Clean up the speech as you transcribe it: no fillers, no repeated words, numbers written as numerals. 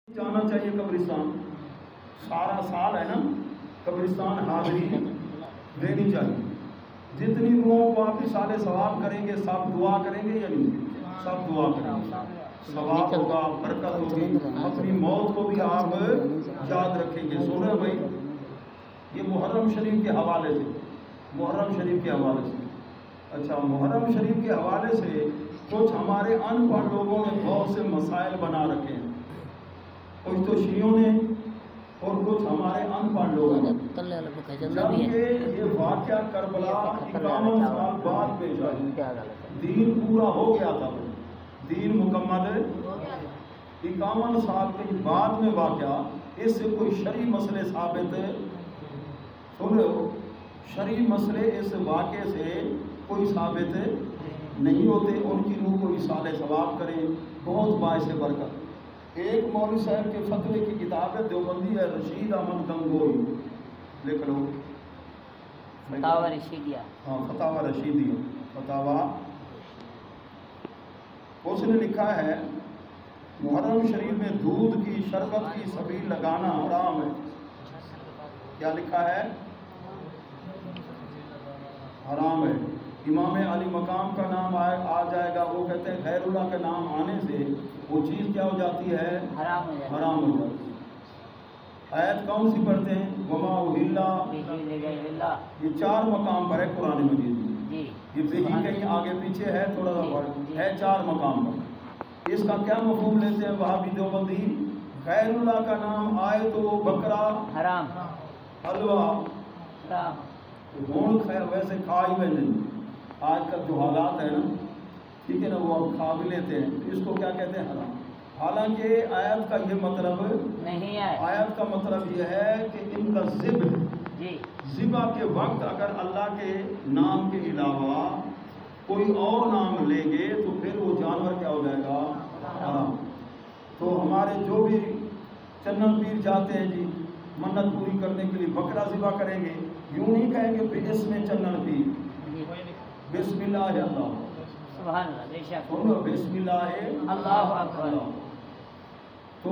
جانا چاہیے قبرستان، سارا سال ہے نا قبرستان حاضری دینی چاہیے. جتنی روحوں کو آپ سال ثواب کریں گے سب دعا کریں گے یا نہیں؟ سب دعا کریں گے، ثواب ہوگا، برکت ہوگی. اپنی موت کو بھی آپ یاد رکھیں گے. سن رہے بھائی، یہ محرم شریف کے حوالے سے، محرم شریف کے حوالے سے. اچھا، محرم شریف کے حوالے سے کچھ ہمارے ان پڑھ لوگوں نے بہت سے مسائل بنا رکھے ہیں، کچھ تو شیعوں نے اور کچھ ہمارے ان پڑھ لوگوں نے. جبکہ یہ واقعہ کربلا 51 سال بعد پیش آیا، دین پورا ہو گیا تھا، دین مکمل 51 سال کے بعد میں واقعہ. اس سے کوئی شرعی مسئلے ثابت سن رہے ہو، شرعی مسئلے اس واقعے سے کوئی ثابت نہیں ہوتے. ان کی روح کو ایصال ثواب کریں، بہت باعث برکت. ایک مولوی صاحب کے فتوے کی کتاب ہے، دیوبندی ہے، رشید احمد گنگوئی، لکھ لو فتاوی رشیدیہ. ہاں، فتاوی رشیدیہ، فتاوی. اس نے لکھا ہے محرم شریف میں دودھ کی شربت کی سبیل لگانا حرام ہے. کیا لکھا ہے؟ حرام ہے. امام علی مقام کا نام آ جائے گا، وہ کہتے ہیں غیر اللہ کے نام آنے سے وہ چیز کیا ہو جاتی ہے؟ حرام ہو جاتی ہے. آیت کون سی پڑھتے ہیں؟ وما اہل، یہ 4 مقام پر ہے قرآن مجید میں. یہ بہی کہیں آگے پیچھے ہے، تھوڑا سا فرق ہے، 4 مقام پر. اس کا کیا مفہوم لیتے ہیں وہابی دیوبندی؟ غیر اللہ کا نام آئے تو بکرا حرام، حلوہ حرام. ویسے کھا ہی میں نہیں. آج کل جو حالات ہیں نا، ٹھیک ہے نا، وہ اب کھا بھی لیتے ہیں، اس کو کیا کہتے ہیں؟ حرام. حالانکہ آیت کا یہ مطلب نہیں ہے. آیت کا مطلب یہ ہے کہ ان کا ذبح کے وقت اگر اللہ کے نام کے علاوہ کوئی اور نام لیں گے تو پھر وہ جانور کیا ہو جائے گا؟ حرام. تو ہمارے جو بھی چنن پیر جاتے ہیں جی منت پوری کرنے کے لیے بکرا ذبح کریں گے، یوں نہیں کہیں گے بسم چنن پیر، بسم اللہ اللہ، سبحان اللہ، بے شک، بسم اللہ اللہ اکبر. تو